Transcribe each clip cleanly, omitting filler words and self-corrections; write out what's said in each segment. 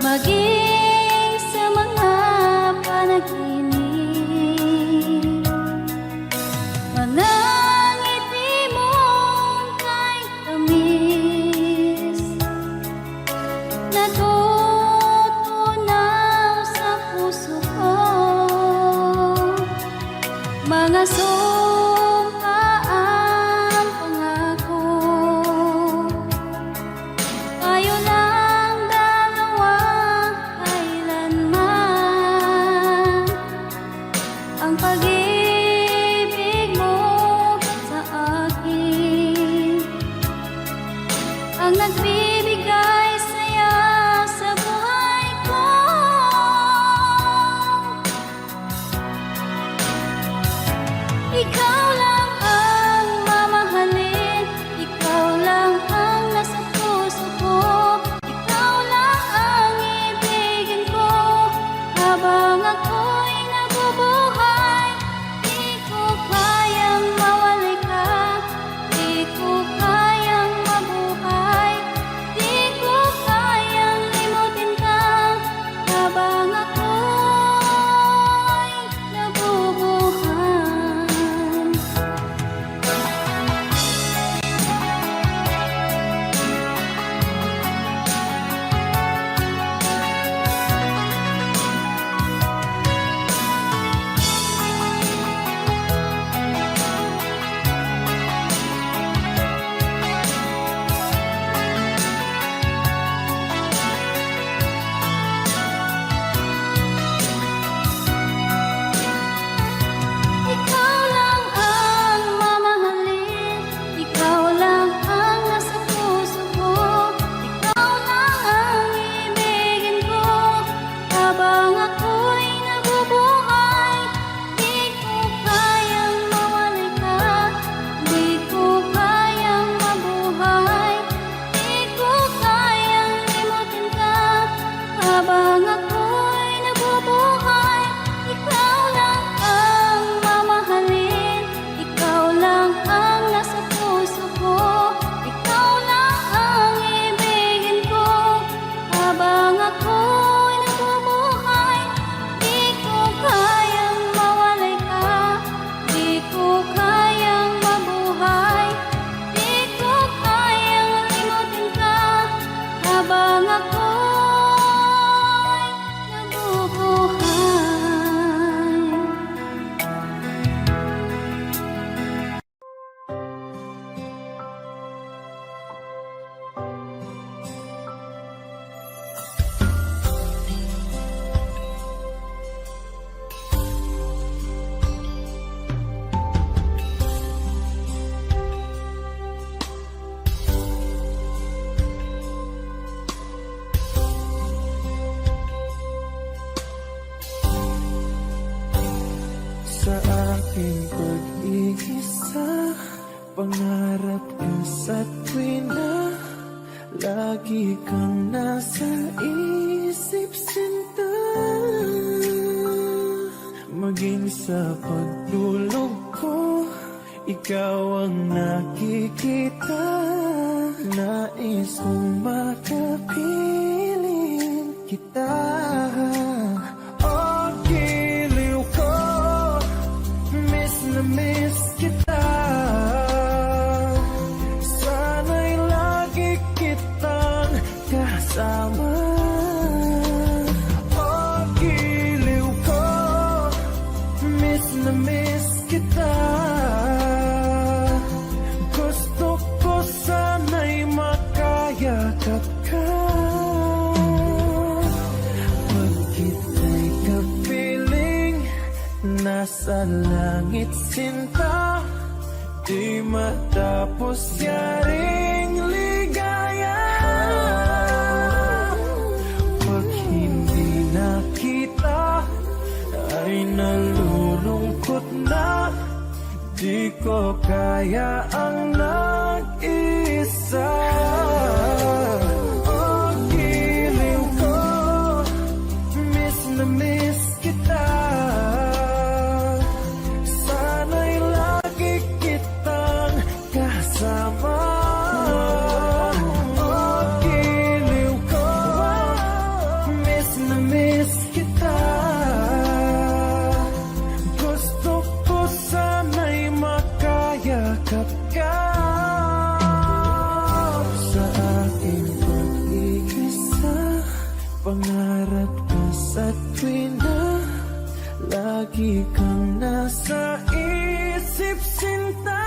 maging sa mga panaginip. Manangiti mong kay tamis, natutunaw sa puso ko. Mga sumpaang pangako, tayo lang dalawa kailanman. Ang pag-ibig mo sa akin ang nagbibigay saya sa buhay ko. Ikaw lang ang mamahalin, ikaw lang ang nasa puso ko, ikaw lang ang ibigin ko habang ako'y nabubuhay. Di ko kayang mawalay ka, di ko kayang mabuhay, di ko kayang limutin ka habang ako'y nabubuhay. Ikaw lang ang mamahalin, ikaw lang ang nasa puso ko, ikaw lang ang ibigin ko habang ako'y nabubuhay. Di ko kayang mawalay ka, di ko kayang mabuhay, di ko kayang limutin ka habang ako'y nabubuhay. Ikaw lang ang mamahalin, ikaw lang ang nasa puso ko, ikaw lang ang ibigin ko habang ako'y nabubuhay. Di ko kayang mawalay ka, di ko kayang mabuhay, di ko kayang limutin ka habang ako'y nabubuhay. Sa aking pag-iisa, pangarap ka sa tuwina, lagi kang nasa isip, sinta. Maging sa pagtulog ko, ikaw ang nakikita. Nais kong makapiling kita. Oh, giliw ko, miss na miss kita. Sana'y lagi kitang kasama. Oh, giliw ko, miss na miss kita. Gusto ko sana'y makayakap ka. Pag kita'y kapiling, nasa langit, sinta. Di matapos yaring ligaya. Pag hindi nakita, ay nalulungkot na. Di ko kaya ang nag-isa. Oh, giliw ko, miss na miss kita. Sana'y lagi kitang kasama. Oh, giliw ko, pangarap ka sa tuwin na lagi kang nasa isip, sinta.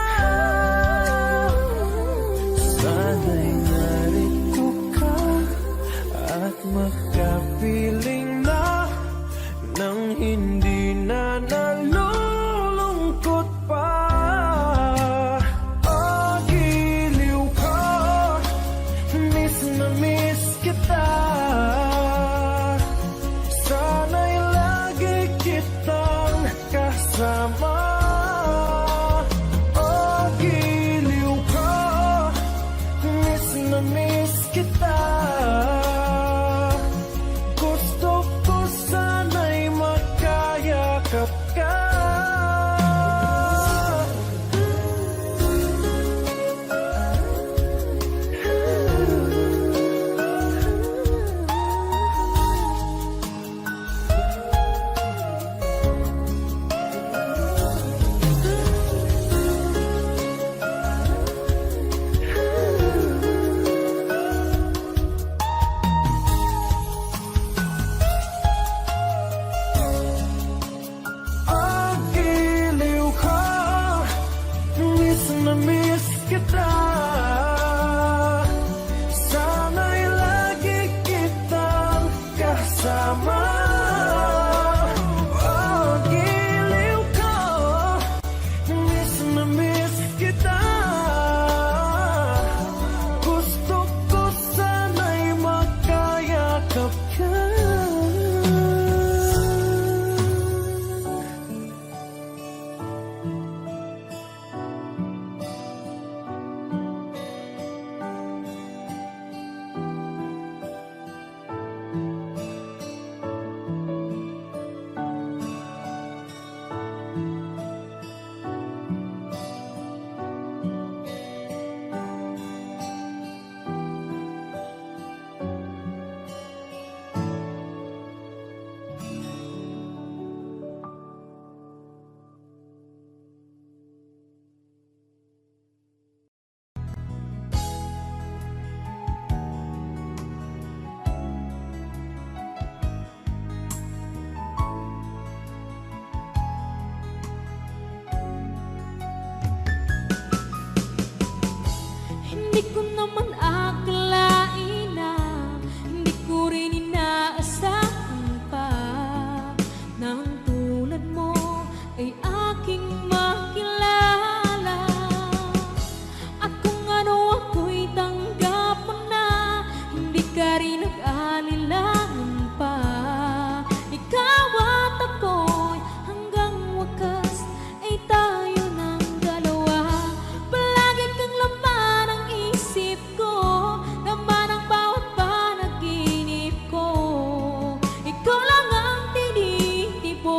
Sana'y narito ka at makapiling na nang hindi na nalulungkot pa. Oh, giliw ko, miss na miss kita. Sana'y lagi kitang kasama. Oh, giliw ko, miss na miss kita. Gusto ko sana'y makayakap ka. Oh, giliw ko, miss na miss kita. Sana'y lagi kitang kasama. Oh, giliw ko, miss na miss kita. Gusto ko sana'y makayakap ka. Hindi ko naman akalain na hindi ko rin inaasahan pa na ang tulad mo ay aking makilala. At kung ano ako'y tanggap mo na, hindi ka rin nag-alilangan pa. Ikaw at ako'y hanggang wakas ay tayo ng dalawa. Palagi kang laman ng isip ko, laman ang bawat panaginip ko. Ikaw lang ang tinitibok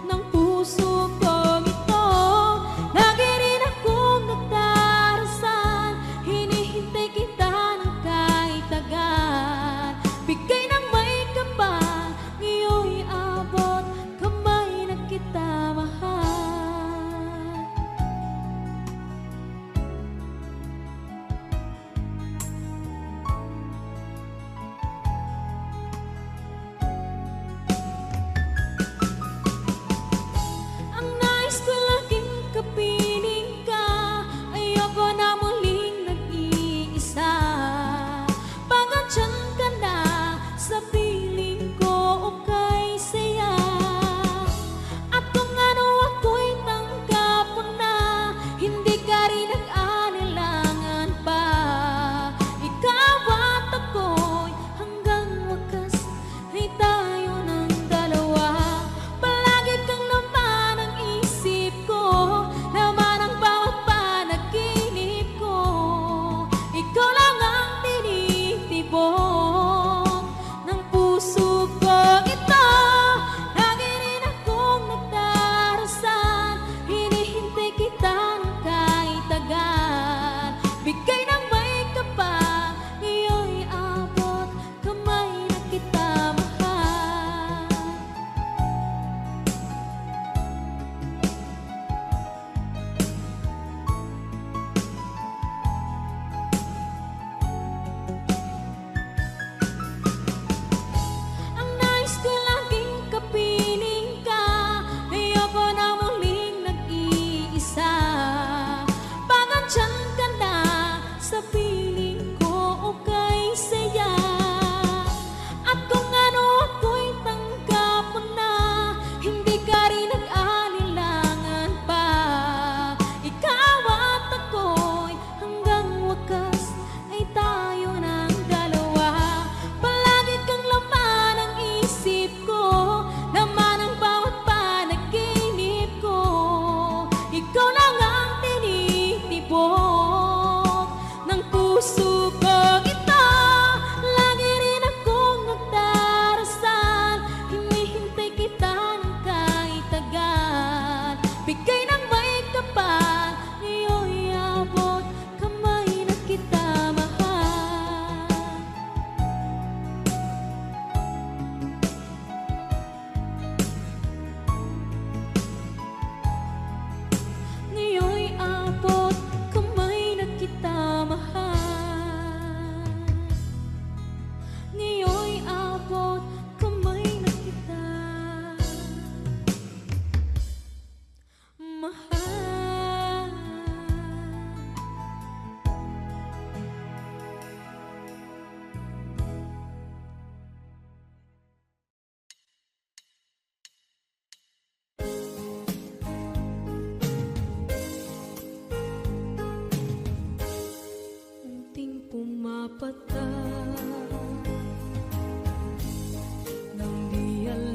ng puso kong ito. Lagi rin akong nagdarasal, hinihintay kita ng kahit agad.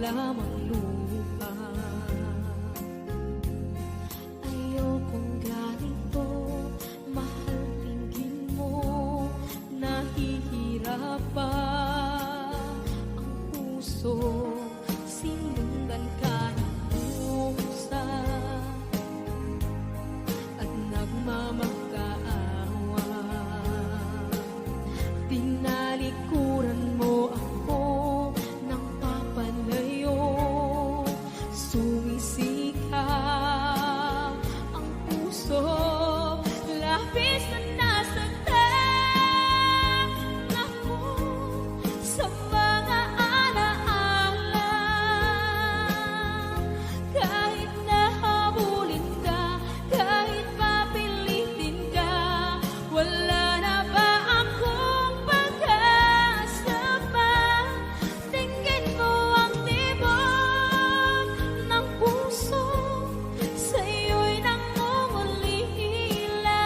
lamang lupa. Ayokong ganito, mahal, tingin mo, nahihirapan ang puso. Sinundan ka ng pusa at nagmamakaawa. Tinalikuran mo ako ng papalayo, sumisikap ang puso. Labis na nasaktan ako sa mga alaala. Kahit nahabulin ka, kahit papilitin ka, wala na ba akong pag-asa pa? Tingin mo ang tibok ng puso, sa'yo'y nangungulila.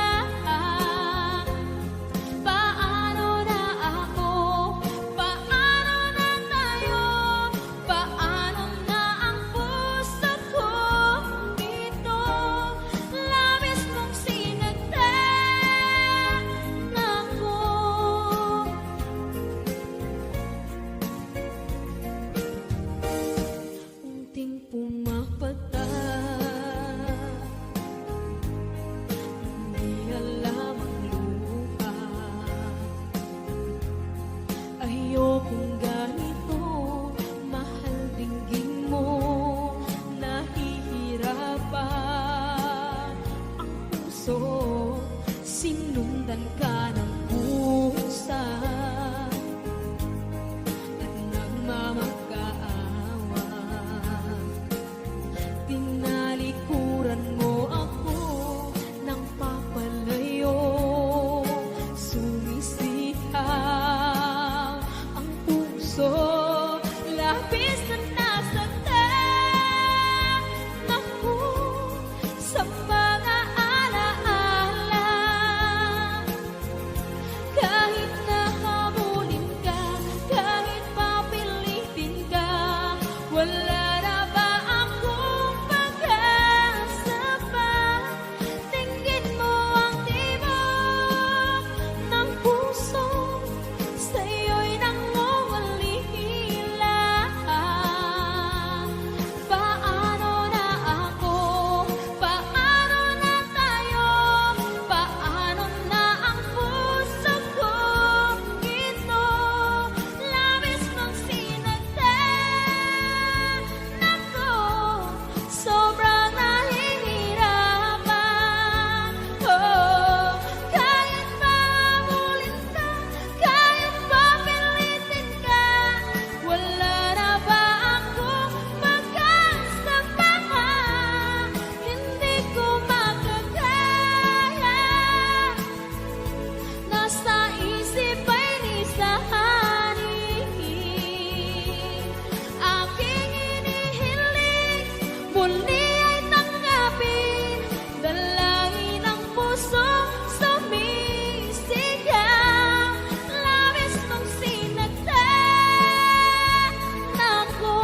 Paano na ako? Paano na tayo? Paano na ang puso ko dito? Labis mong sinagtan ako. Unting pumapata, hindi alam ang luha. Ayokong ganito, mahal, dinggin mo, nahihirapan ang puso. Sinundan ka ng pusa at nagmamakaawa. Tinalikuran mo ako ng papalayo, sumisikap ang puso. Labis na nasaktan ako sa mga alaala. Kahit nahabulin ka, kahit papilitin ka, wala na ba akong pag-asa pa? Tingin mo ang tibok ng puso, sa'yo'y nangungulila. Paano na ako? Paano na tayo? Paano na ang puso ko ito? Labis mong sinagtan ako, sobrang nahihirapan. Oh, kahit mahabulin ka, kahit papilitin ka, wala na ba akong pag-asa pa? Hindi ko makakaya, nasa isip ay nisahanin. Aking inihiling, muli ay tanggapin, dalangin ang puso sumisigaw. Labis mong sinagtan ako.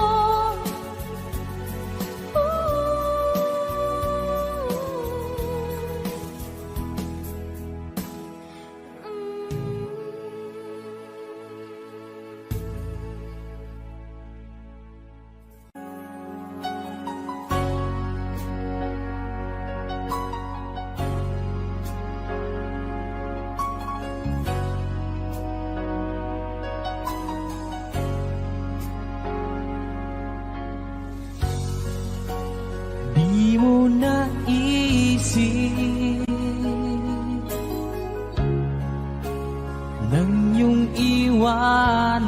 Di mo naisip nang iyong iwanan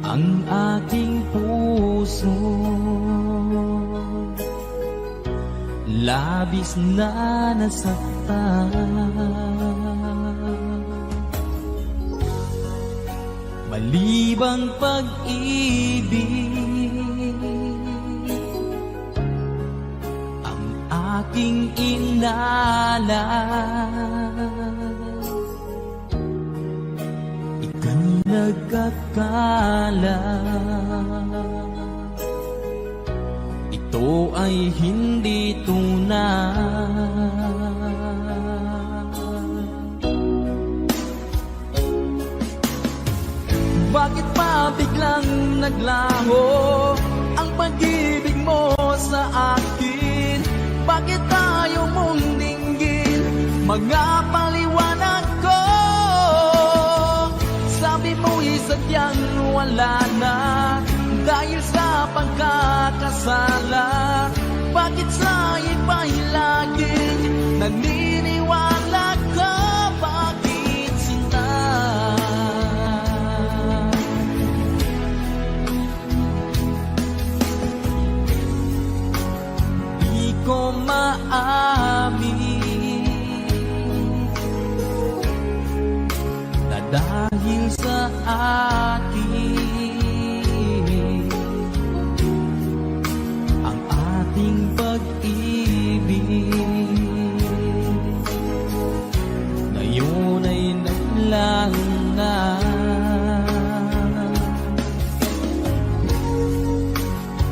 ang aking puso. Labis na nasaktan, malibang pag-ibig ang aking inalay. Ika'y nagkakalat. Ito ay hindi tunay. Bakit pa biglang naglaho ang pag-ibig mo sa akin? Bakit tayo mong dinggin mga paliwanag ko? Sabi mo'y sadyang wala na dahil sa pagkakasala. Bakit sa iba'y laging naniniwala ka? Bakit sinta? Di ko maamin na dahil sa atin ang ating pag-ibig ngayon ay naglaho na.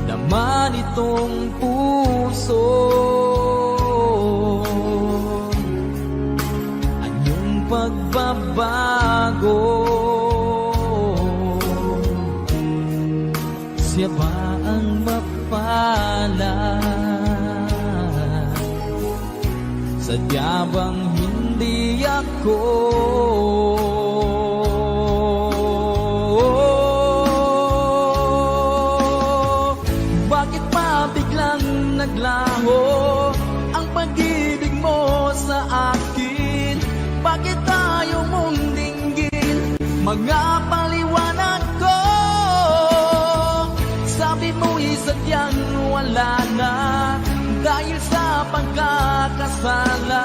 Naman itong puso anyong pagbabago. Siya ba ang mapalad? Sadya bang hindi ako? Bakit pa biglang naglaho ang pag-ibig mo sa akin? Bakit tayo mong dinggin mga paliwanag ko? Sabi mo'y sadyang wala na dahil sa pagkakasala.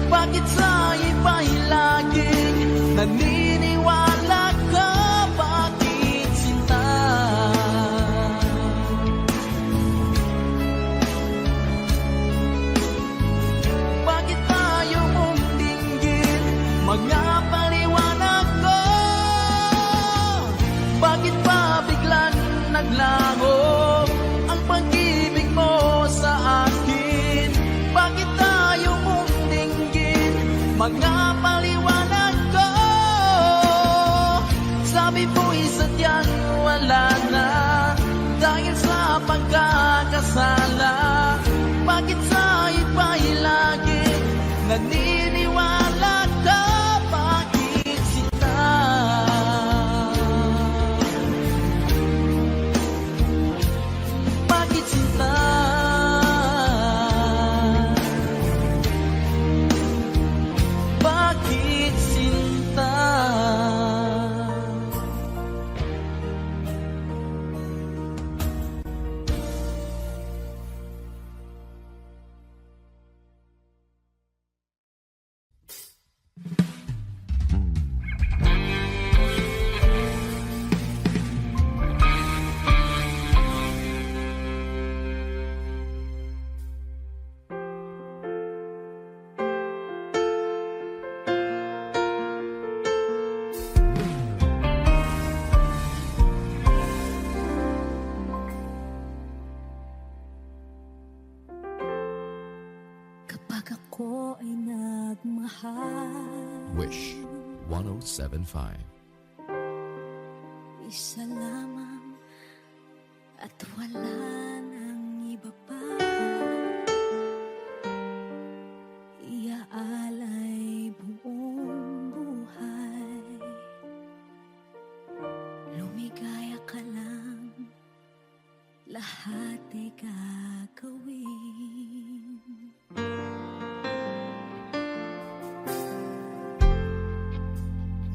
Bakit sa iba'y laging naniniwala ka? Bakit sinta? Bakit tayo mong dinggin mga paliwanag ko? Bakit pa biglang naglaho ang pag-ibig mo sa akin? Bakit tayo mong dinggin mga paliwanag ko? Sabi mo'y sadyang wala na dahil sa pagkakasala. Bakit sa iba'y lagi naniniwala ka? Bakit sinta? Bakit sinta? Bakit sinta? Kapag ako ay nagmahal, Wish 1075. isa lamang at wala nang iba pa. Iaalay buong buhay, lumigaya ka lang, lahat ay gagawin.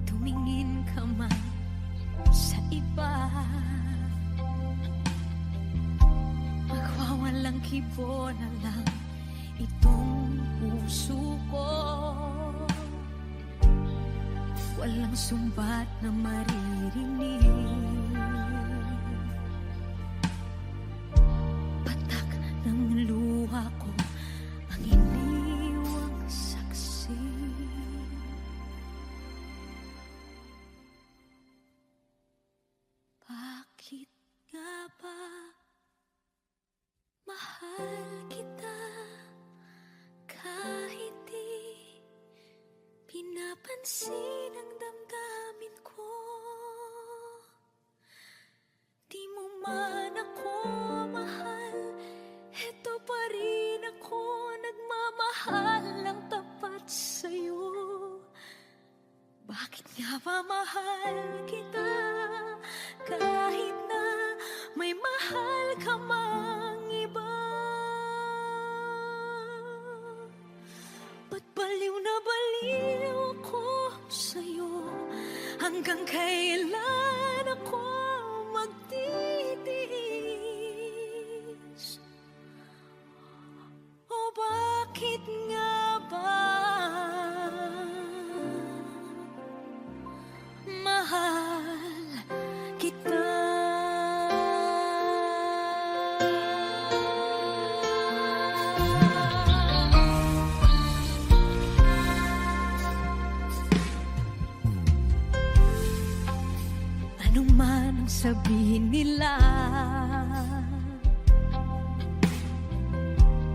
Tumingin ka man sa iba, magwawalang kibo na lang itong puso ko. Walang sumbat na maririnig, patak ng luha ko ang iniwang saksi. Bakit nga ba mahal kita kahit di pinapansin ang damdamin ko? Di mo man ako mahal, eto pa rin ako nagmamahal ng tapat sa'yo. Bakit nga ba mahal kita kahit na may mahal ka mang iba? Ba't baliw na baliw ako sa'yo? Hanggang kailan ako magtitiis? O bakit nga ba mahal kita? Ano man ang sabihin nila,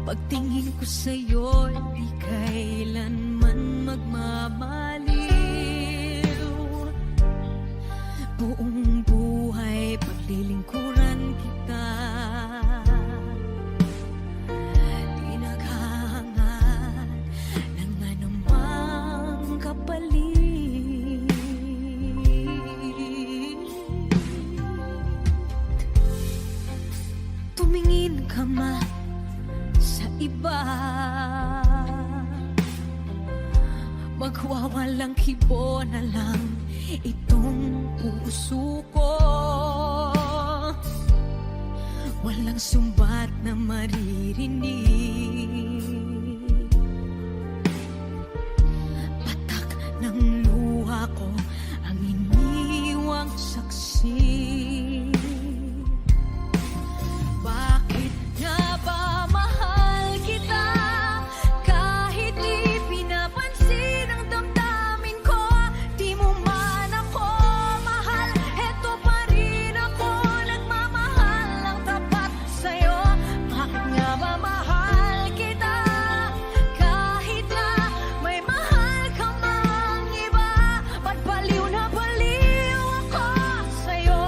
pagtingin ko sa'yo, di kailanman magmamaliw. Buong buhay paglilingkuran kita, di naghahangad ng anumang kapalit. Tumingin ka man sa iba, magwawalang kibo na lang itong puso ko. Walang sumbat na maririnig, patak ng luha ko ang iniwang saksi. Bakit nga ba mahal kita kahit di pinapansin ang damdamin ko? Di mo man ako mahal, eto pa rin ako nagmamahal ng tapat sa'yo. Bakit nga ba mahal kita kahit na may mahal ka mang iba? Ba't baliw na baliw ako sa'yo?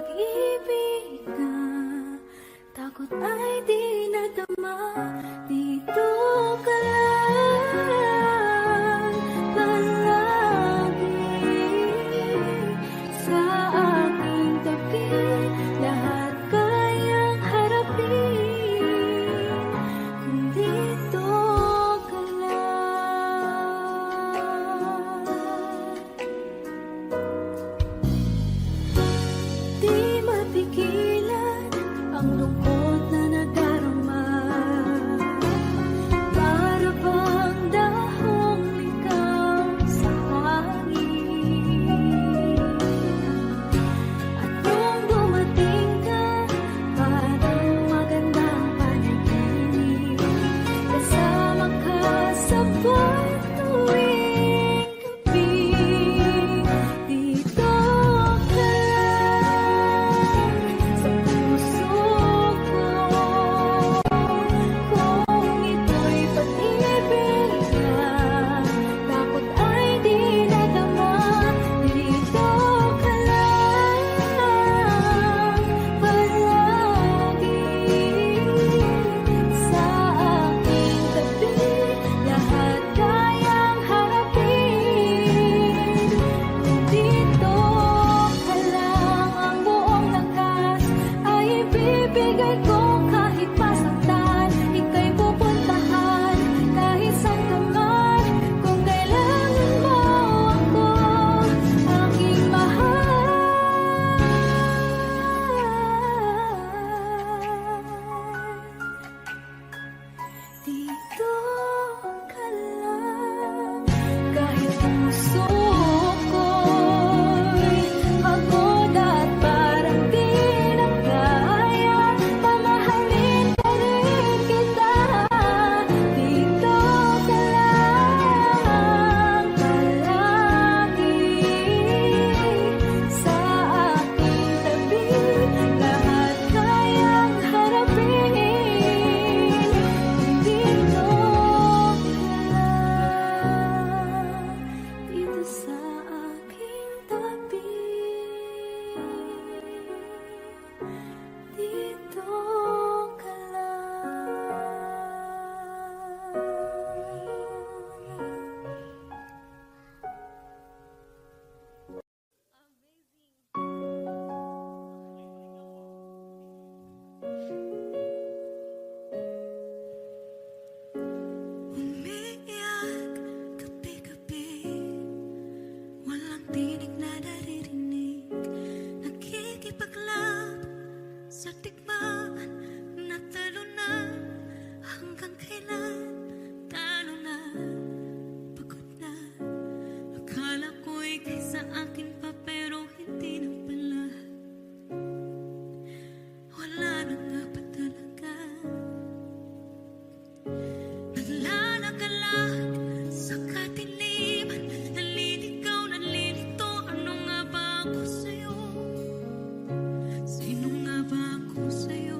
pag-ibig na takot ay di nadama. Dito ka lang palagi sa aking tabi. Lahat kayang harapin kung dito ka lang. Di mapigilan ang lungkot na nadarama. Para bang dahong ikaw sa hangin. At nung dumating ka, parang magandang panaginip. Kasama ka sa buwan tuwing gabi. Dito ka sa puso ko. Kung ito'y pag-ibig na takot ay di nadama. Dito ka lang palagi sa aking tabi. Lahat kayang harapin kung dito ka lang. Ang buong lakas ay ibibigay ko kahit masaktan. Ika'y pupuntahan kahit saan ka man. Kung kailangan mo ako, aking mahal. Dito ka lang. Kahit puso ko'y pagod at parang di na kaya, mamahalin pa rin kita. Dito ka lang palagi sa aking tabi. Lahat kayang harapin kung dito ka lang. Dito sa aking tabi. Dito ka Umiiyak gabi-gabi, walang tinig na naririnig. Nakikipaglab sa tikman na talo na. Hanggang kailan talo na, pagod na. Akala ko'y kaysa akin pa pero hindi na pala. Wala na nga ba talaga? Naglalagalag sa katiliman, naliligaw, nalilito. Ano nga ba ako sa'yo? Sino nga ba ako sa'yo?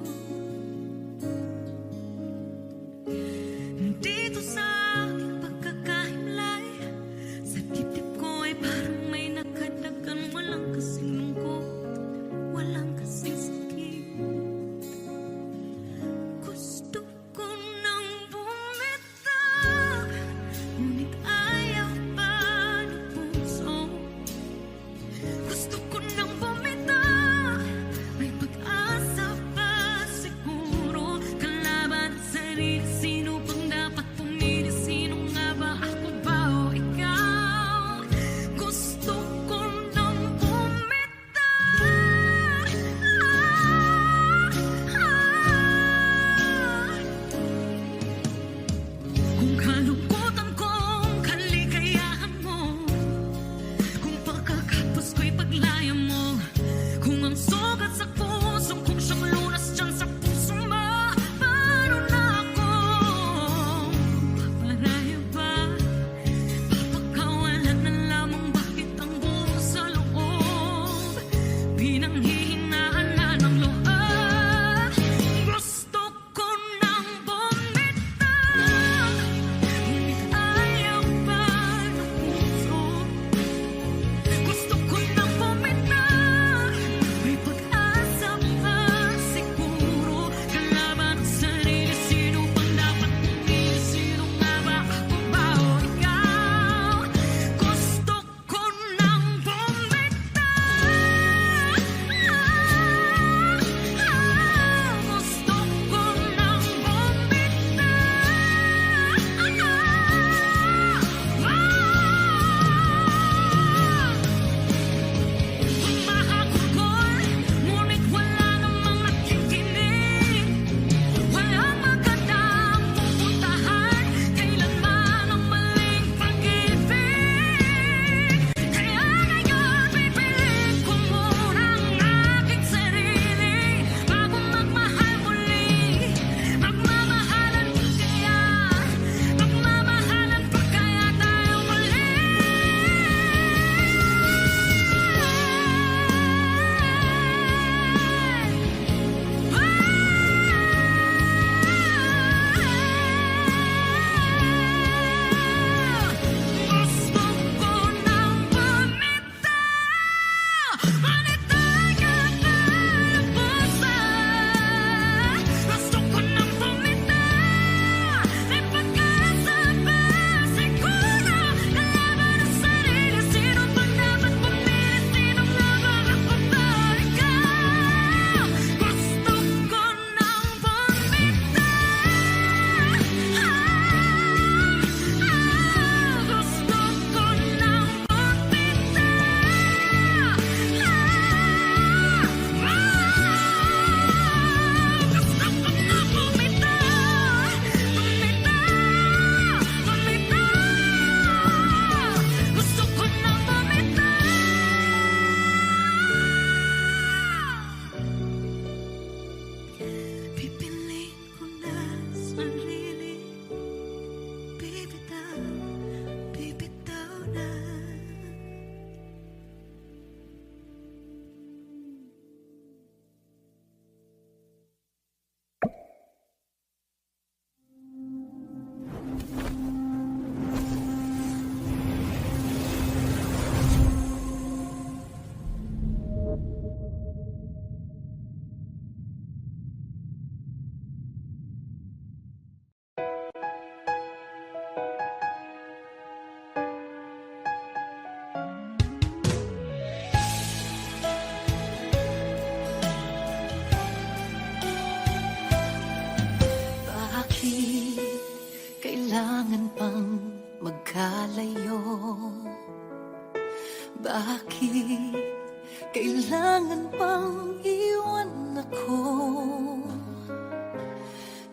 kailangan pang iwan ako.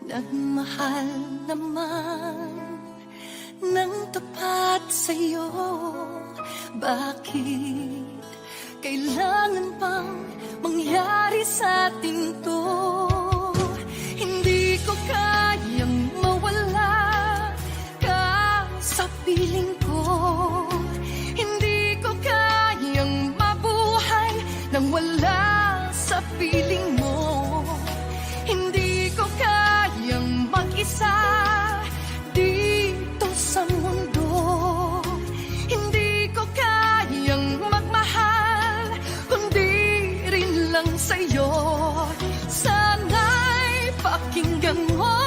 Nagmahal naman ng tapat sa'yo. Bakit kailangan pang mangyari sa atin to? Hindi ko kayang mawala ka sa piling ko. Hindi ko kayang mabuhay nang wala sa piling mo. Hindi ko kayang mag-isa dito sa mundo. Hindi ko kayang magmahal kundi rin lang sa'yo. Sana'y pakinggan mo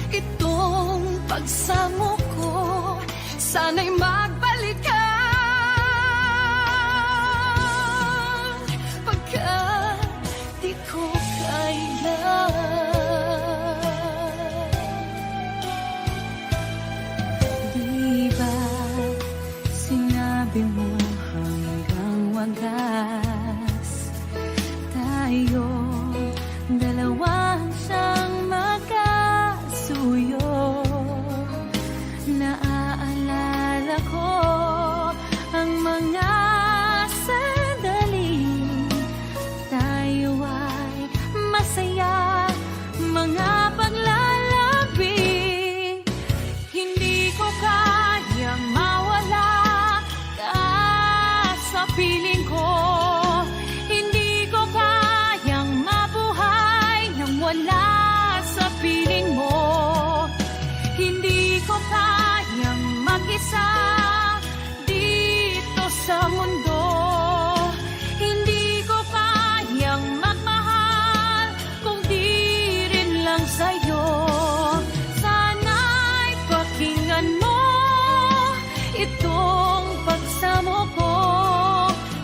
itong pagsamo ko. Sana'y magbalik ka pagkat di ko kaya. Di ba sinabi mo hanggang wagas tayo dalawa siyang magkasuyo? Naaalala ko ang mga sandali tayo ay masaya, mga paglalambing. Hindi ko kayang mawala ka sa piling ko. Hindi ko kayang mabuhay nang wala sa piling mo. Hindi ko kayang mag-isa dito sa mundo. Hindi ko kayang magmahal kung di rin lang sa'yo. Sana'y pakinggan mo itong pagsamo ko.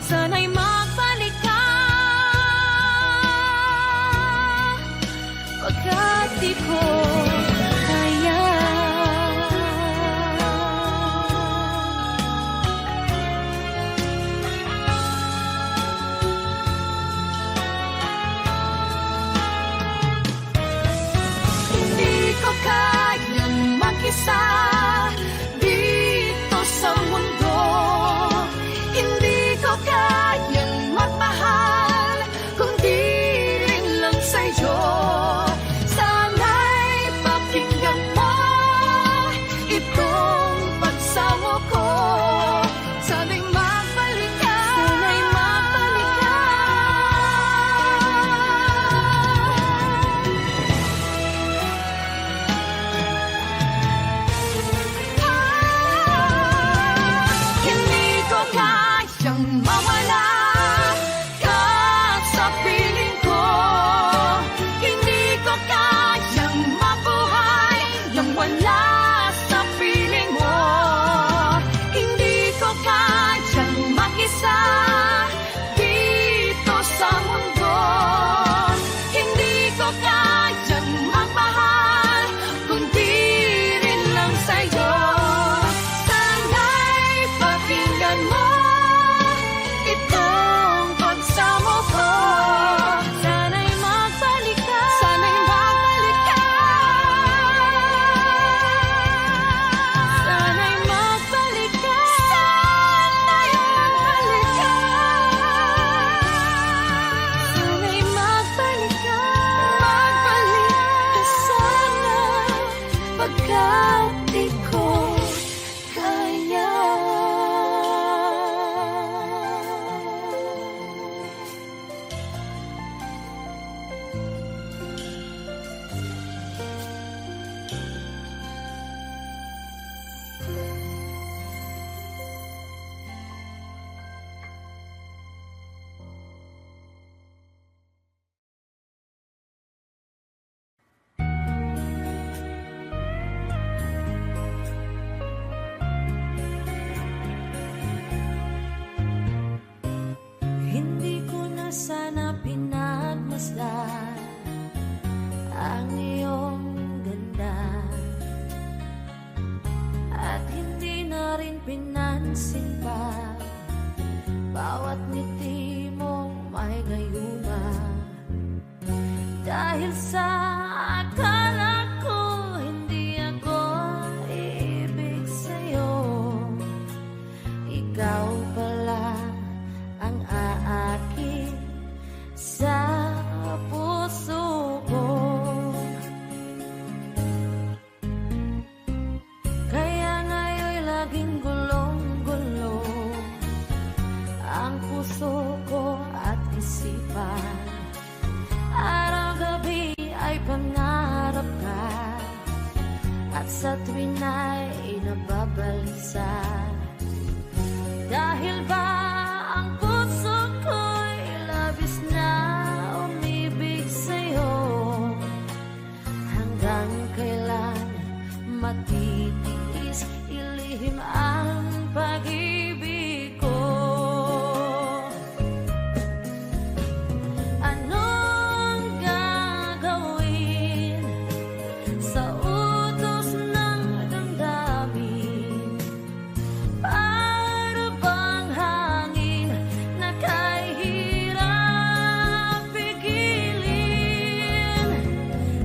Sana'y magbalik ka pagkat di ko kaya. Hindi ko kayang mag-isa dito sa mundo. Hindi ko kayang magmahal kung di rin lang sa'yo. Sana'y pakinggan mo itong pagsamo ko. Sana'y magbalik ka. Sana'y magbalik ka. Hindi ko kayang mawala ka sa piling ko. Hindi ko kayang mabuhay nang wala sa piling mo. Hindi ko kayang mag-isa dito sa mundo. Hindi ko kayang magmahal kundi rin lang sa'yo. Sana'y pakinggan mo itong pagsamo ko. Sana'y magbalik ka. Sana'y magbalik ka. Sana'y magbalik ka. Sana'y magbalik ka. Sana'y magbalik ka. Magbalik ka sana pagkat di ko kaya. Hindi ko na sana pinagmasdan ang iyong ganda, at hindi na rin pinansin pa bawat ngiti Dahil sa akala ko hindi ako ibig sa'yo, ikaw pala ang aakit sa puso ko. Kaya ngayon'y laging gulong-gulo ang puso ko at isipan. Araw-gabi ay pangarap ka, at sa tuwin ay nababalisa. Dahil ba ang puso ko'y labis na umibig sa'yo? Hanggang kailan matitiis ilihim ang pag-ibig ko? Anong gagawin sa utos ng damdamin? Para bang hangin na kahirap pigilin?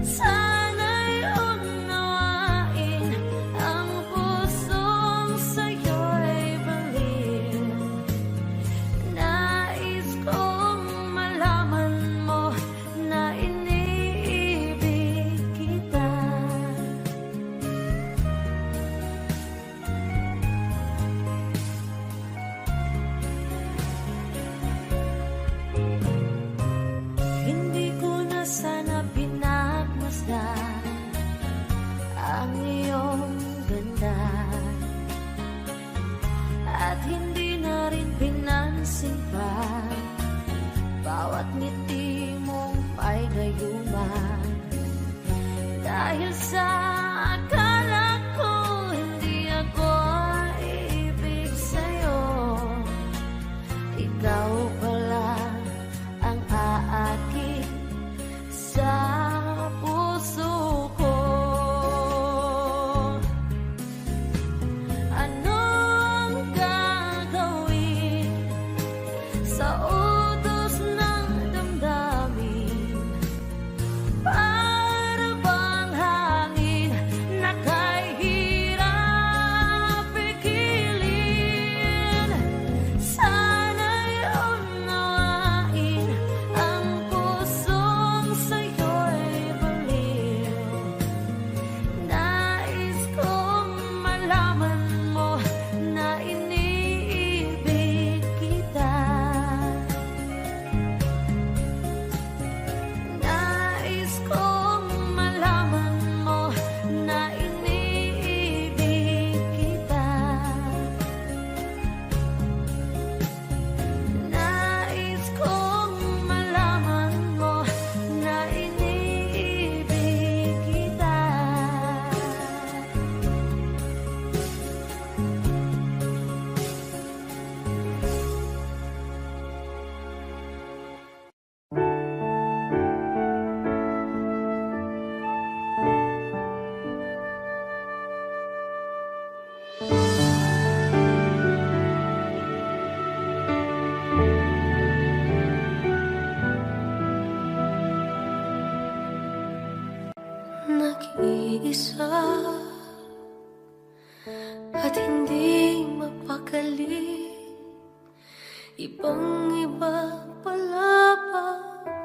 Sana'y unawain ang pusong sa'yo'y baliw. Nais kong malaman mo na iniibig kita. Hindi ko na sana pinagmasdan ang iyong ganda, at hindi na rin pinansin pa bawat ngiti mong may gayuman. Dahil sa akala ko hindi ako ibig sa'yo, ikaw pala ang aakit sa puso ko. Anong gagawin sa utos ng damdamin? Para bang hangin na kahirap pigilin? Sana'y unawain ang pusong sa'yo'y baliw. Nais kong malaman mo na iniibig kita. Nais kong malaman mo na iniibig kita. Nais kong malaman mo na iniibig kita. Nag-iisa at hindi mapakali, ibang-iba pala pa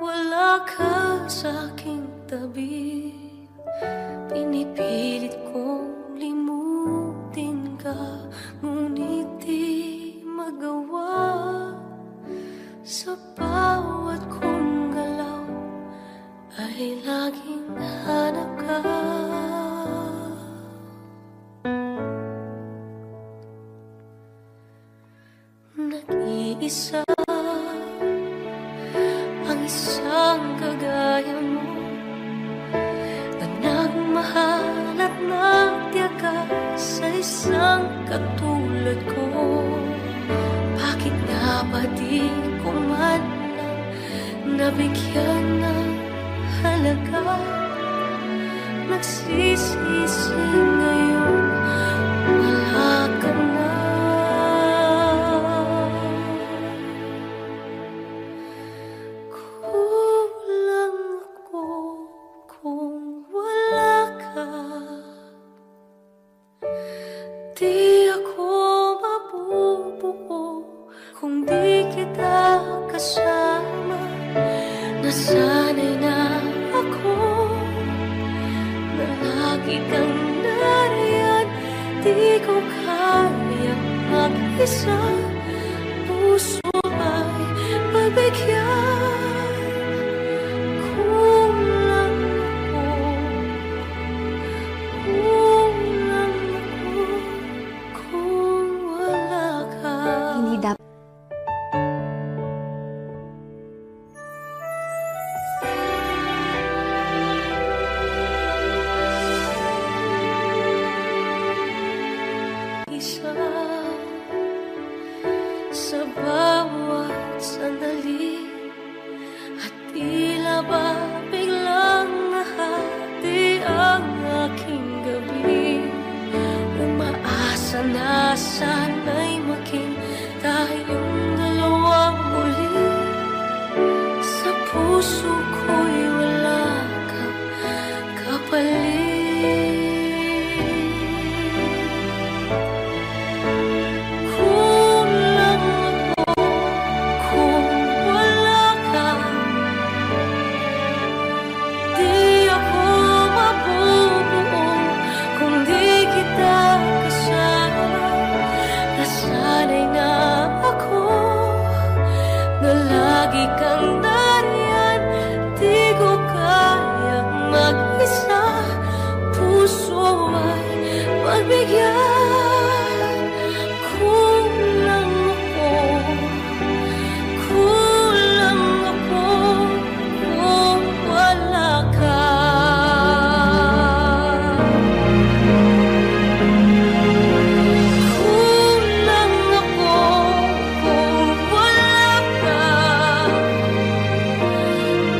wala ka sa aking tabi. Pinipilit kong limutin ka, ngunit di magawa. Sa bawat kong galaw ay laging hanap ka. Nag-iisa ang isang kagaya mo, na nagmahal at nagtiyaga sa isang katulad ko. Bakit nga ba di ko man lang nabigyan ng halaga? Nagsisisi ngayon, wala ka na. Kulang ako Nasanay na ako na lagi kang nariyan. Di ko kaya mag-isa, puso ay pagbigyan. Kulang ako, kulang ako kung wala ka. Hindi dapat isa sa bawat sandali, at tila ba biglang nahati ang aking gabi. Umaasa na sana'y maging tayong dalawang muli. Sa puso ko'y wala kang kapalit. Lagi kang nariyan, di ko kayang mag-isa, puso ay pagbigyan. Kulang ako, kulang ako kung wala ka. Kulang ako kung wala ka.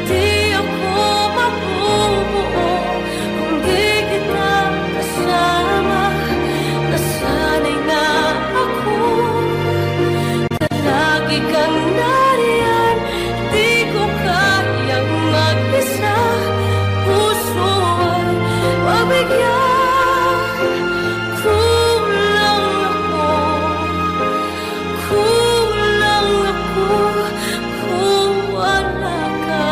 Di ako mabubuo kung di kita kasama. Nasanay na ako na lagi kang nariyan. Di ko kayang mag-isa, puso ay pagbigyan. Kulang ako, kulang ako kung wala ka.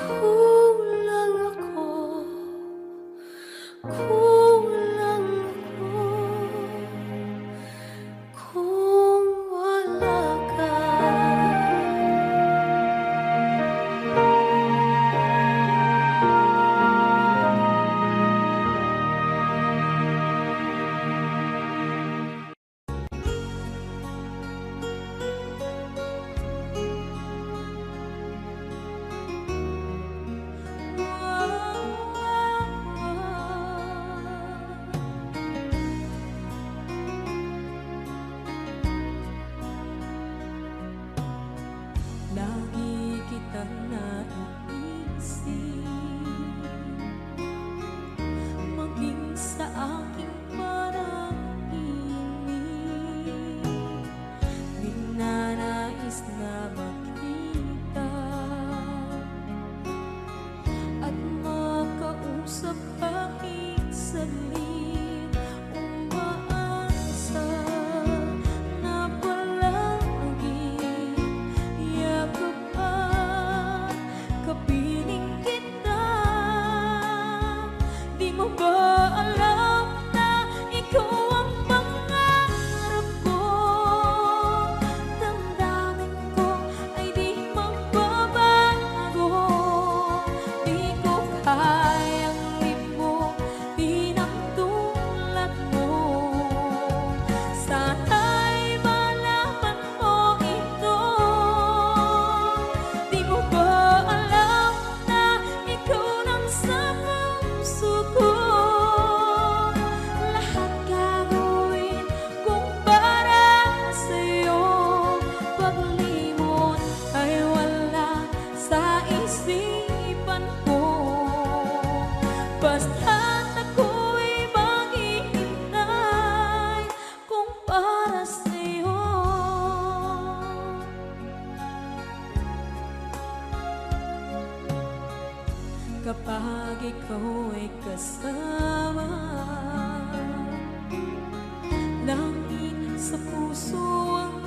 Kulang ako, kulang ako kung wala ka. Lagi kitang naiisip, maging sa aking parang inip. Di na nais na makita at makausap kahit saglit. Umaasa na palagi yakap at kapiling kita. Di mo ba alam na ikaw ang pangarap ko? Damdamin ko ay di magbabago. Di ko kayang limutin ang tulad mo. Sana'y malaman mo ito. Di mo ba alam na ikaw lang sa puso ko? Lahat gagawin kung para sa'yo. Paglimot ay wala sa isipan ko. Basta't ako'y maghihintay kung para sa'yo. Kapag ikaw ay kasama, langit sa puso ang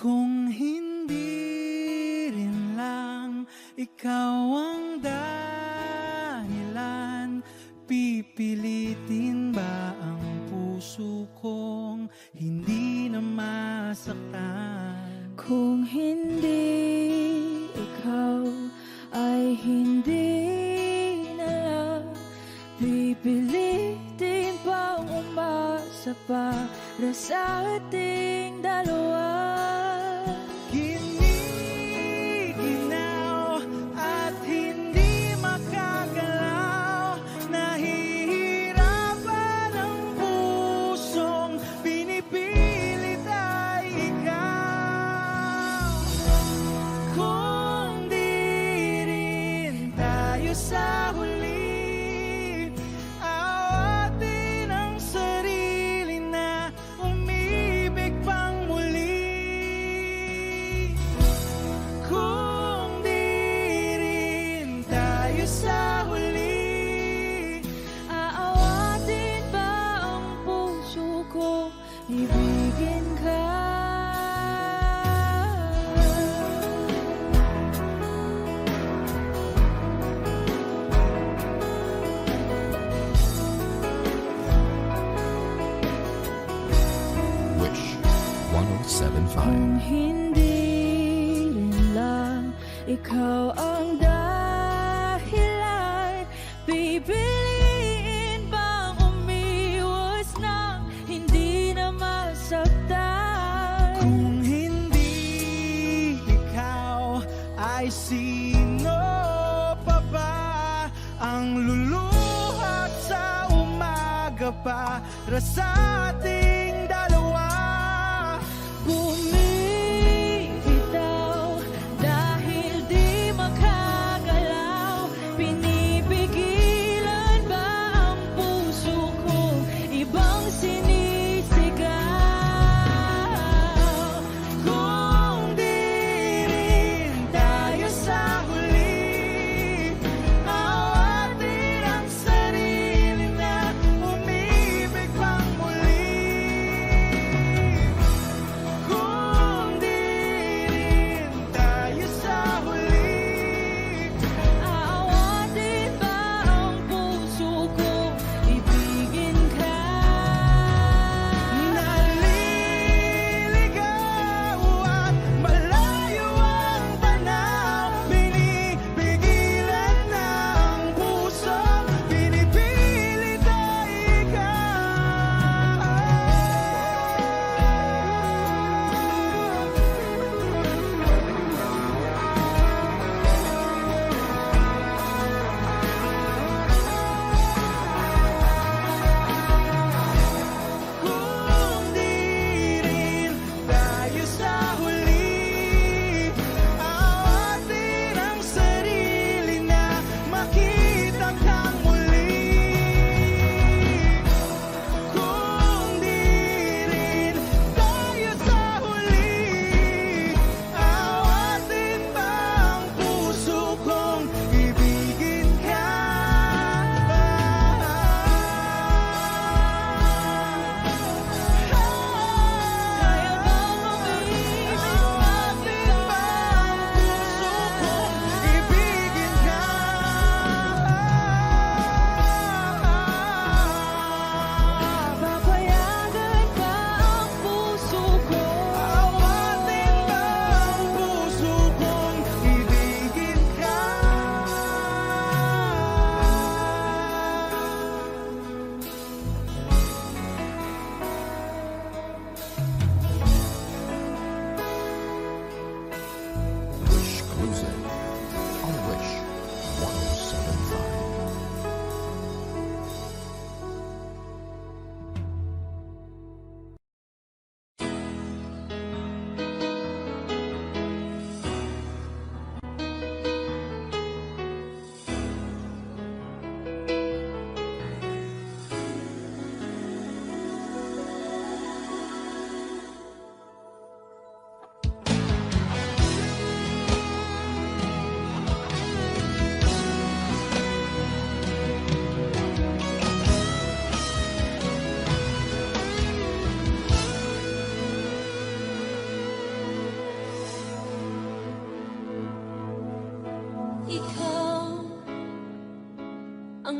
Kung hindi rin lang ikaw ang dahilan, pipilitin ba ang puso kong hindi na masaktan? Kung hindi ikaw ay hindi na lang, pipilitin bang umasa para sa ating dalawa? Giniginaw at hindi makagalaw, nahihirapan ang pusong pinipilit ay ikaw. Kung di rin tayo sa huli, awatin ang sarili na umibig pang muli. Kung di rin tayo sa huli, Aawatin ba ang puso ko, ibigin ka? Wish 1075. Kung hindi rin lang ikaw ang dahilan, pipiliin bang umiwas ng hindi na masaktan? kung hindi ikaw, ay sino pa ba ang luluhat sa umaga para sa ating dalawa? Bumibitaw dahil di makagalaw, pinipigilan ba ang puso ko ibang sinisigaw? Kung di rin tayo sa huli, awatin ang sarili na umibig pang muli.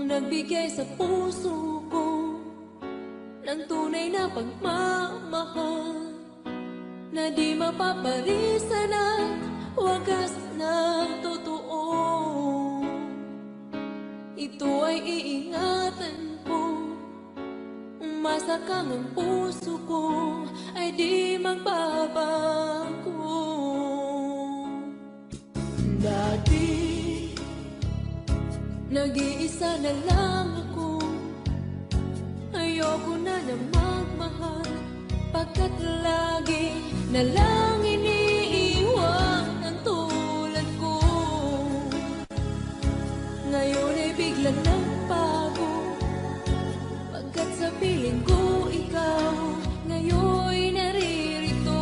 nagbigay sa puso ko ng tunay na pagmamahal na di mapaparisan at wagas na totoo. Ito ay iingatan ko, umasa kang ang puso ko ay di magbabago. Dati nag-iisa na lang ako, ayoko na na magmahal, pagkat lagi na lang iniiwan ang tulad ko. Ngayon ay biglang nagbago, pagkat sa piling ko ikaw ngayon naririto.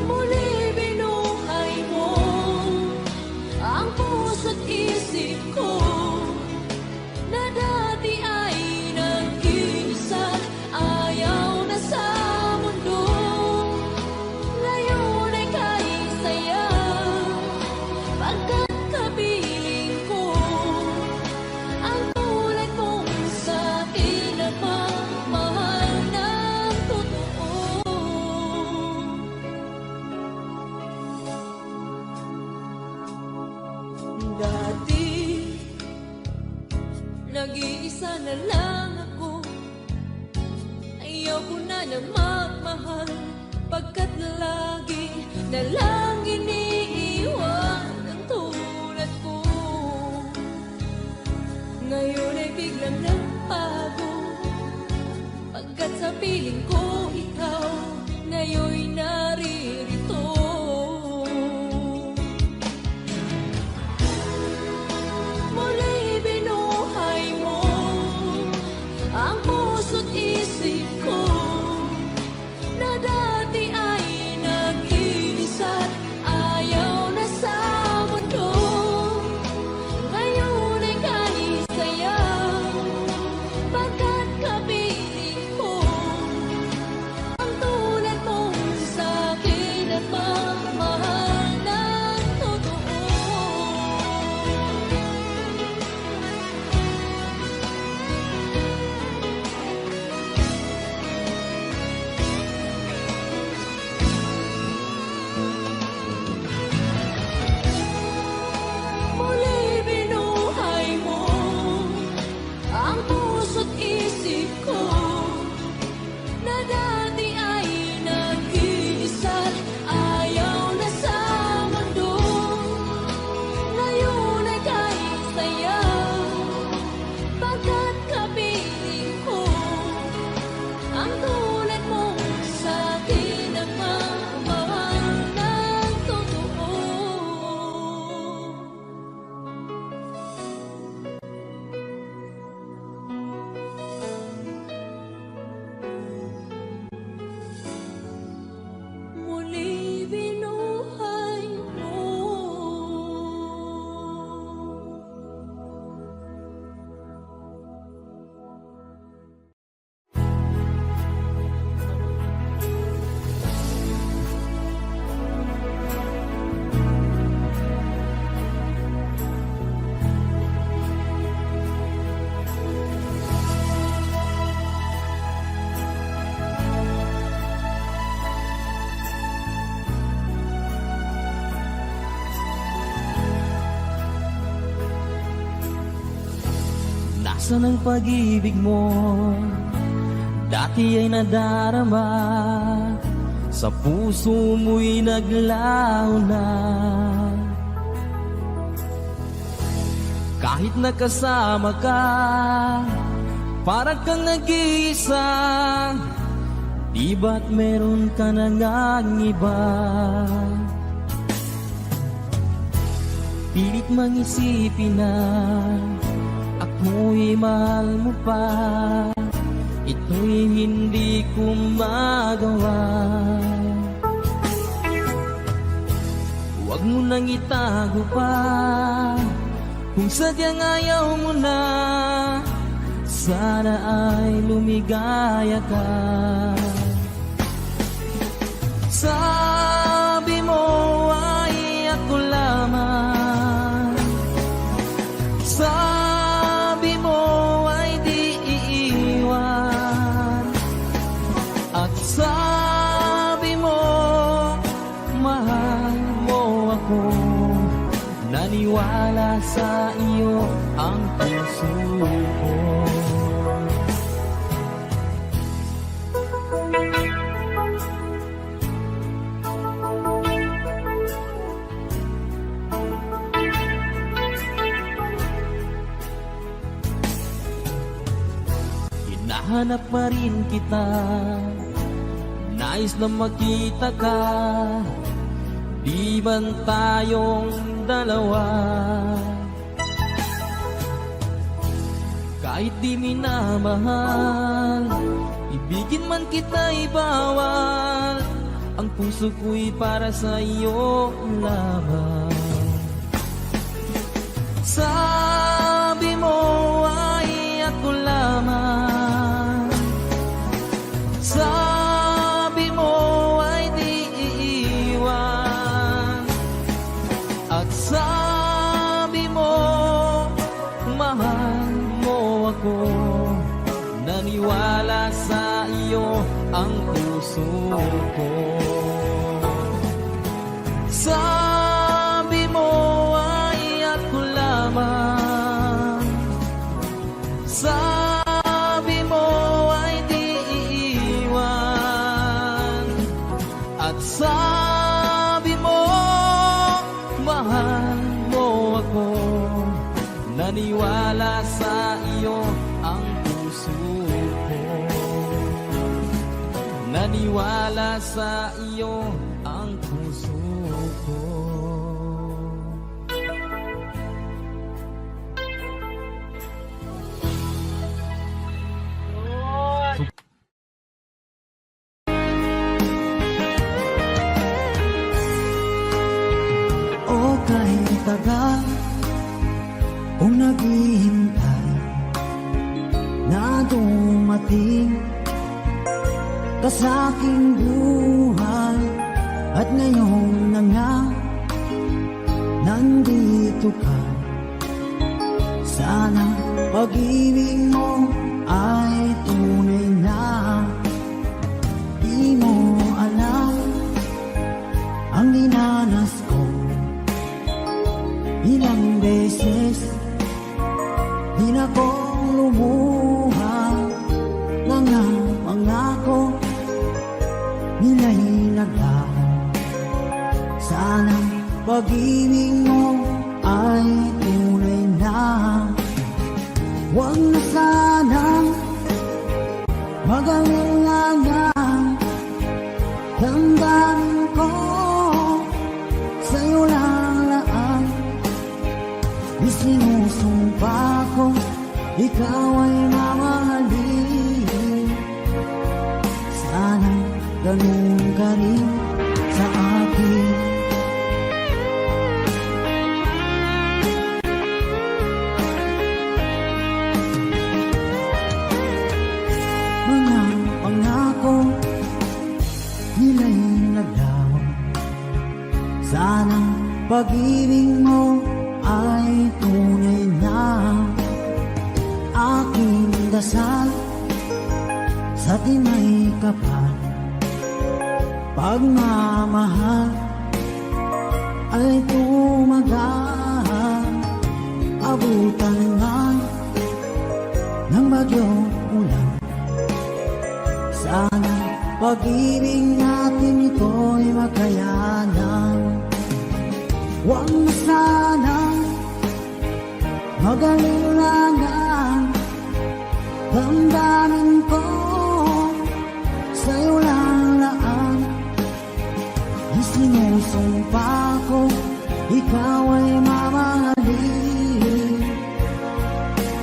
Muli binuhay mo ang puso't isip ko na dati ay nag-iisa't ayaw na sa mundo. Ngayon ay kahit saya, pagkat kapiling ko ang tulad mong sa'kin na pagmamahal ng totoo. Dati nag-iisa na lang ako, ayaw ko na na magmahal, pagkat lagi na lang iniiwan ang tulad ko. Ngayon ay biglang nagbago, pagkat sa piling ko ikaw ngayon'y naririto. Muli binuhay mo ang puso't isip ko na dati ay nag-iisa't ayaw na sa mundo. Ngayon ay kahit saya, pagkat kapiling ko ang tulad mong sa'kin at magmahal ng totoo. Muli binuhay mo ang puso't isip ko na dati ay nag-iisa't ayaw na sa mundo. Ngayon ay kahit saya, pagkat kapiling ko ang tulad mong sa'kin ang magmahal ng totoo. Muli binuhay mo. Nasaan ang pag-ibig mo? Dati ay nadarama, sa puso mo'y naglaho na. Kahit nakasama ka, parang kang nag-iisa. Di ba't meron ka na ngang iba? Pilit mang isipin na ako'y mahal mo pa, ito'y hindi ko magawa. Huwag mo nang itago pa, kung sadyang ayaw mo na, sana ay lumigaya ka. Sabi mo ay ako lamang naniwala sa iyo ang puso ko. Hinahanap pa rin kita, nais na makita ka, di ban tayong dalawa? Kahit di minamahal, ibigin man kita'y bawal, ang puso ko'y para sa iyo lamang. Sabi mo ay ako lamang, sabi mo ay di iiwan, at sabi mo mahal mo ako, naniwala sa iyo ang puso ko. Sabi mo ay ako lamang, sabi mo ay di iiwan, at sabi mo mahal mo ako, naniwala sa iyo ang puso ko, naniwala sa iyo ang puso ko. O kahit tagal kung naghihintay na dumating ka sa aking buhay, at ngayon na nga nandito ka. Sana pag-ibig mo ay tunay na. Di mo alam ang dinanas ko, ilang beses di na ko lumuha, mga pangako nila'y naglaho. Sana pag-ibig mo ay tunay na. Huwag na sanang mag-alinlangan, damdamin ko sa'yo lang laan. Isinusumpa ko, ikaw ay mamahalin. Sana ganun ka rin sa akin. Mga pangako nila'y naglaho. Sana pag-ibig mo ay tunay na. Aking dasal sa tinay kapal, pagmamahal ay tumagal. Abutan man ng bagyong ulan, sana pag-ibig natin ito'y makayanan. Huwag na sanang mag-alinlangan, damdamin ko sa'yo lang laan. Isinusumpa ko, ikaw ay mamahalin.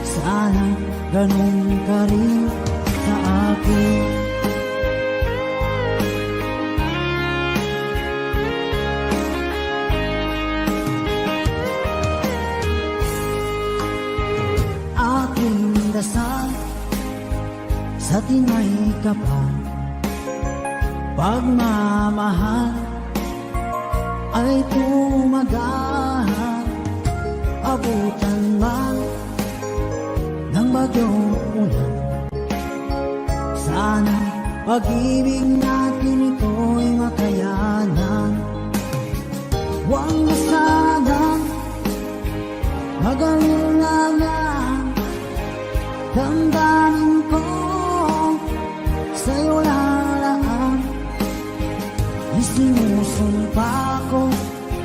Sana ganun ka rin sa akin. Aking dasal sa tinay kapal, pagmamahal ay tumagal. Abutan man ng bagyong ulan, sana pag-ibig natin ito'y makayanan. Huwag na sanang Magaling na nga damdamin ko, sa'yo lang isinusumpa ko,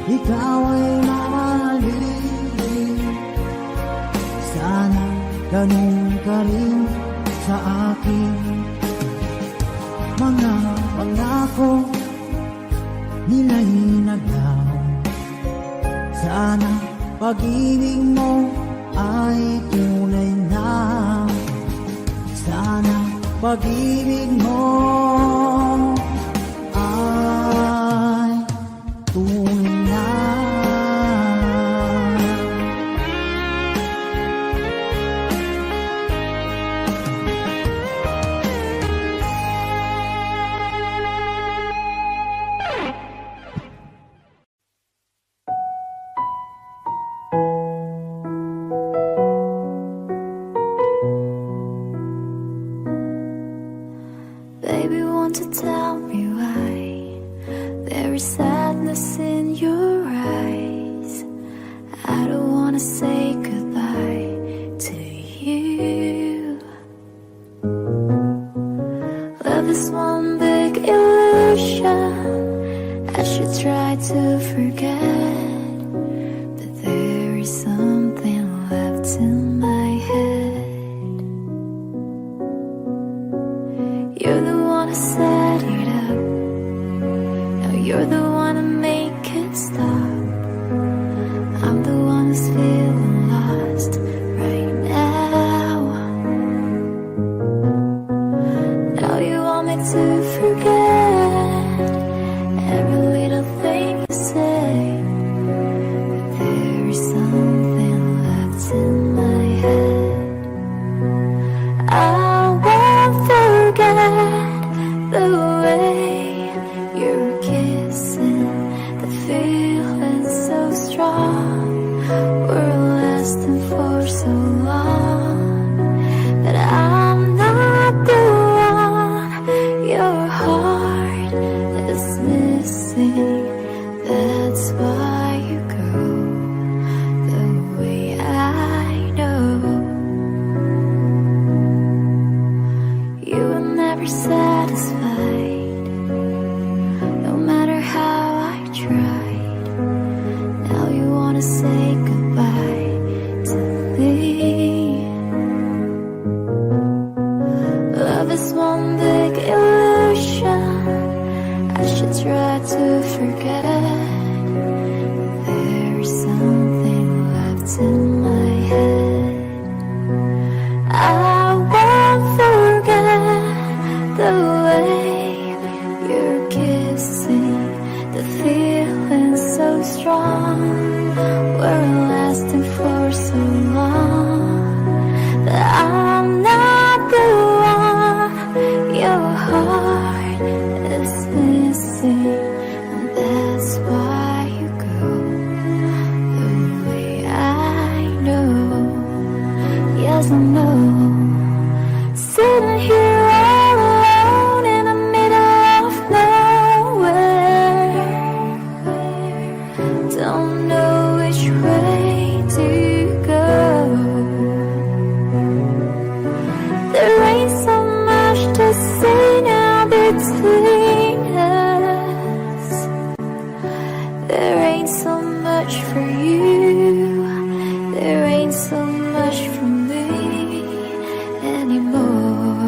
ikaw ay mamahalin. Sana ganun ka rin sa akin. Mga pangako nilalinagaw, sana pag-ibig mo ay tunay na. Sana pag-ibig mo ay tunay na. Baby, won't you tell me why there is sadness in your eyes? I don't wanna say goodbye to you. Love is one big illusion. I should try to forget, but there is something left in my head. You're the one who set it up. Now you're the one to make it stop. I'm the one who's feeling lost right now. Now you want me to forget every little thing you say, but there is something left in my head. I won't forget the way you're kissing, the feeling so strong. We're lasting for so long, but I'm not the one your heart is missing. That's why you go the way I know. You were never satisfied, no matter how I tried. Now you wanna say goodbye to me. Love is one big illusion. I should try to forget, but there is something left in my head. I won't forget the way you're kissing, the feeling so strong. We're lasting for so long, but I'm not the one your heart is missing. And that's why you go the way I know. Yes, I know. Sitting here all alone in the middle of nowhere, don't know which way to go. There ain't so much to say now between us. There ain't so much for you, there ain't so much for me anymore.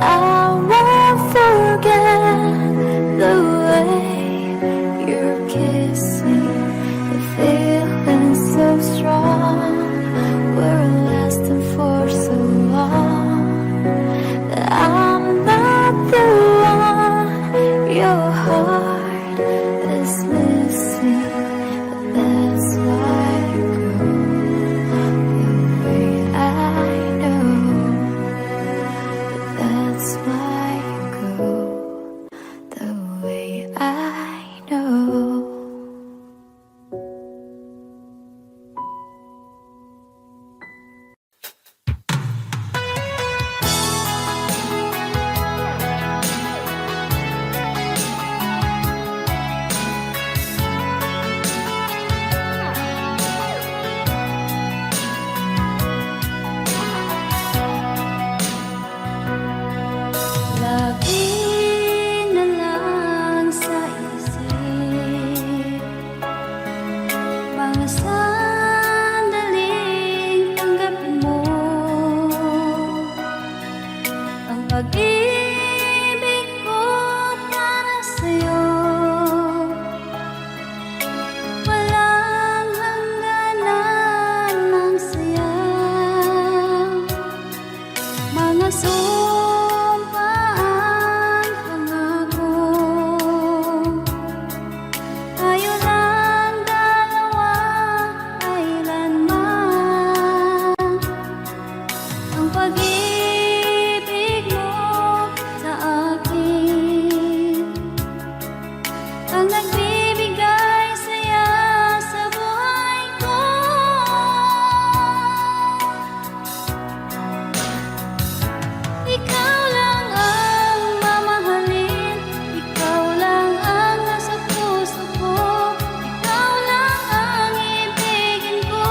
I won't forget the way you're kissing, the feeling so strong. Sana sandaling tanggapin mo ang pag-ibig ko para sa'yo. Walang hangganan ng saya, mga sumpaan, pangako. Tayo lang dalawa, kailanman. Ang pag-ibig mo sa akin ang nagbibigay saya sa buhay ko. Ikaw lang ang mamahalin, ikaw lang ang nasa puso ko, ikaw lang ang ibigin ko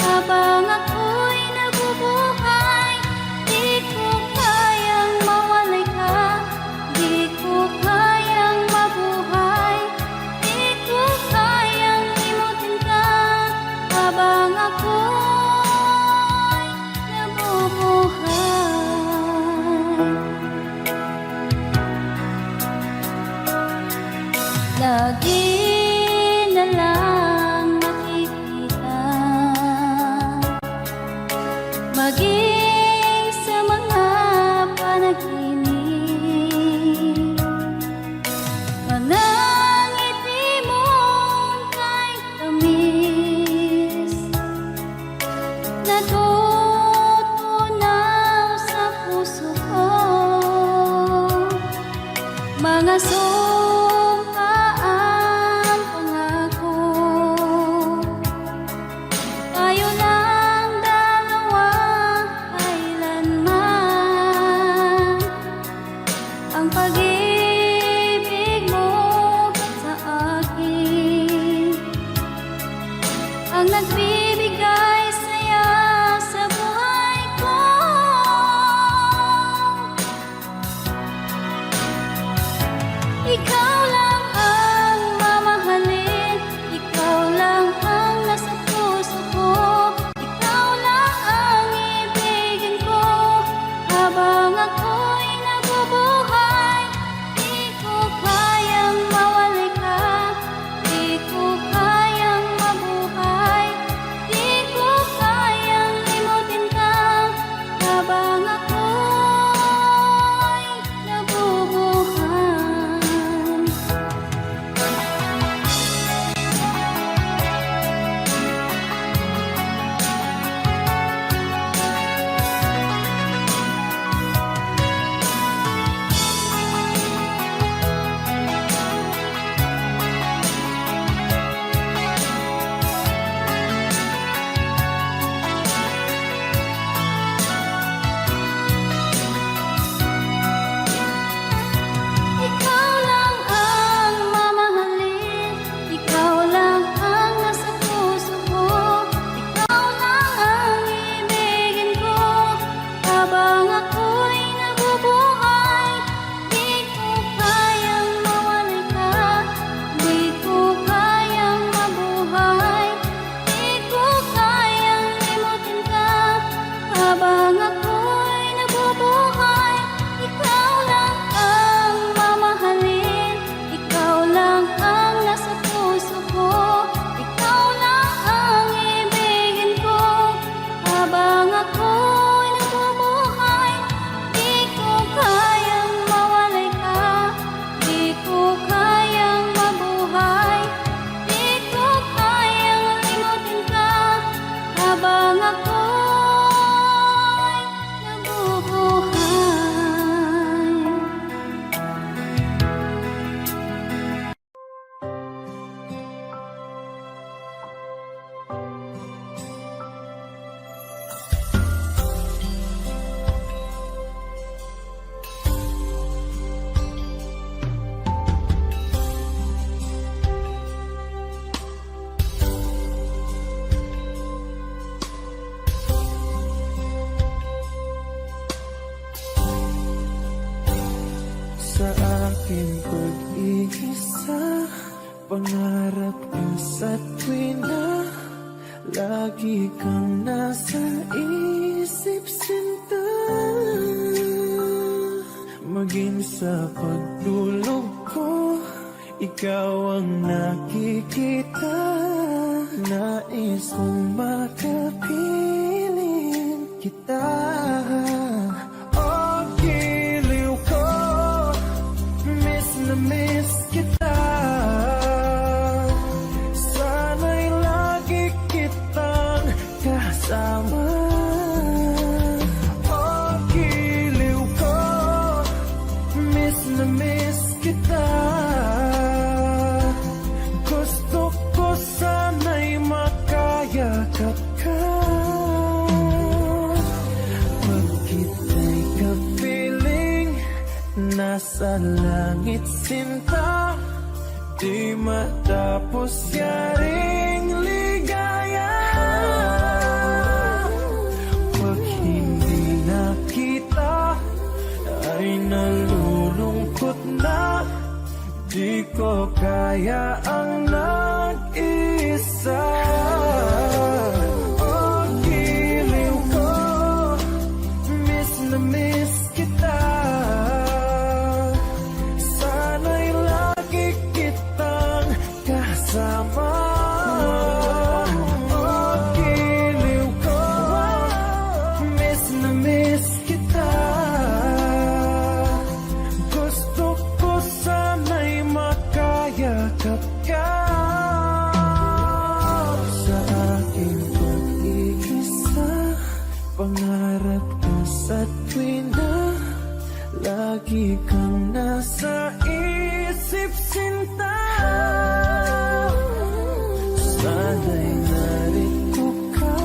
habang ako'y nabubuhay. Di ko kayang mawalay ka, di ko kayang mabuhay, di ko kayang limutin ka habang ako'y nabubuhay. Lagi na lang makikita, maging sa mga panaginip, mga ngiti mong kahit tamis, natutunaw sa puso ko. Mga sumpaan, pangako. Tayo lang dalawa, kailanman. Ang pag-ibig mo sa akin ang nagbibigay saya sa buhay ko. Ikaw lang ang mamahalin, ikaw lang ang nasa puso ko, ikaw lang ang ibigin ko habang ako'y nabubuhay. Di ko kayang mawalay ka, di ko kayang mabuhay, di ko kayang limutin ka habang ako'y nabubuhay. Ikaw lang ang mamahalin, ikaw lang ang nasa puso ko, ikaw lang ang ibigin ko habang ako'y nabubuhay. Di ko kayang mawalay ka, di ko kayang mabuhay, di ko kayang limutin ka habang ako'y nabubuhay. Ikaw lang ang mamahalin, ikaw lang ang nasa puso ko, ikaw lang ang ibigin ko habang ako'y nabubuhay. Di ko kayang mawalay ka, di ko kayang mabuhay, di ko kayang limutin ka habang ako'y nabubuhay. Sa aking pag-iisa, pangarap ka sa tuwing na lagi kang nasa isip sinta. Maging sa pagtulog ko, ikaw ang nakikita. Nais kong makapiling kita. Oh, giliw ko, miss na miss kita. Sana'y lagi kitang kasama. Oh, giliw ko, miss na miss kita. Gusto ko sana'y makayakap ka. Pag kita'y kapiling, nasa langit sinta. Di matapos yaring ligaya. Pag hindi nakita, ay nalulungkot na. Di ko kaya ang nag-isa. Oh, giliw ko, miss na miss kita. Sana'y lagi kitang kasama. Oh, giliw ko, miss na miss kita. Gusto ko sana'y makayakap ka. Sa aking pag-iisa, pangarap ka sa tuwina. Lagi kang nasa isip sinta. Sana'y narito ka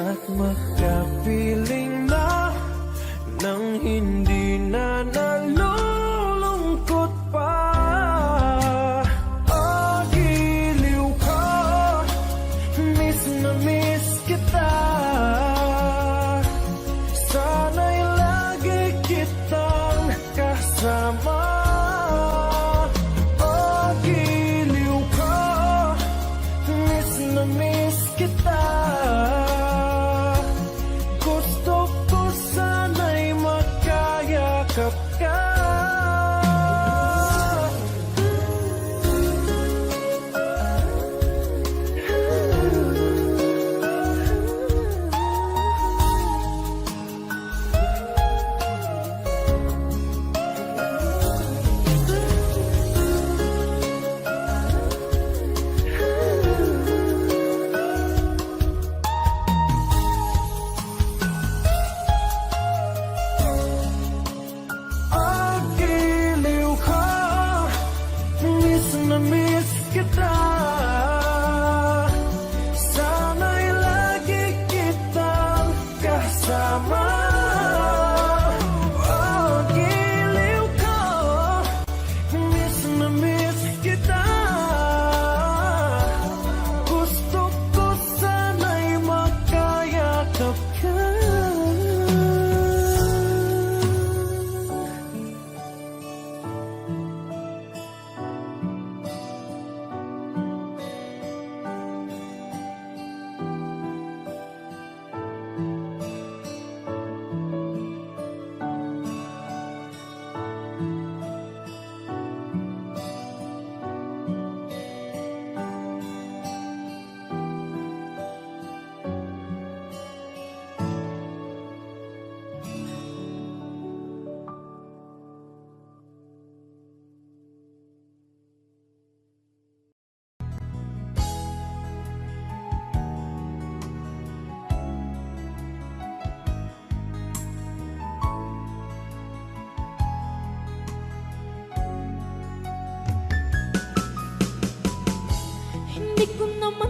at makapiling na nang hindi na nalulungkot pa. Oh, giliw ko, miss na miss kita. Sana'y lagi kitang kasama. Oh, giliw ko, miss na miss kita. Gusto ko sana'y makayakap ka. Oh, giliw ko, miss na miss kita. Sana'y lagi kitang kasama. Oh, giliw ko, miss na miss kita. Gusto ko sana'y makayakap ka. Hindi ko naman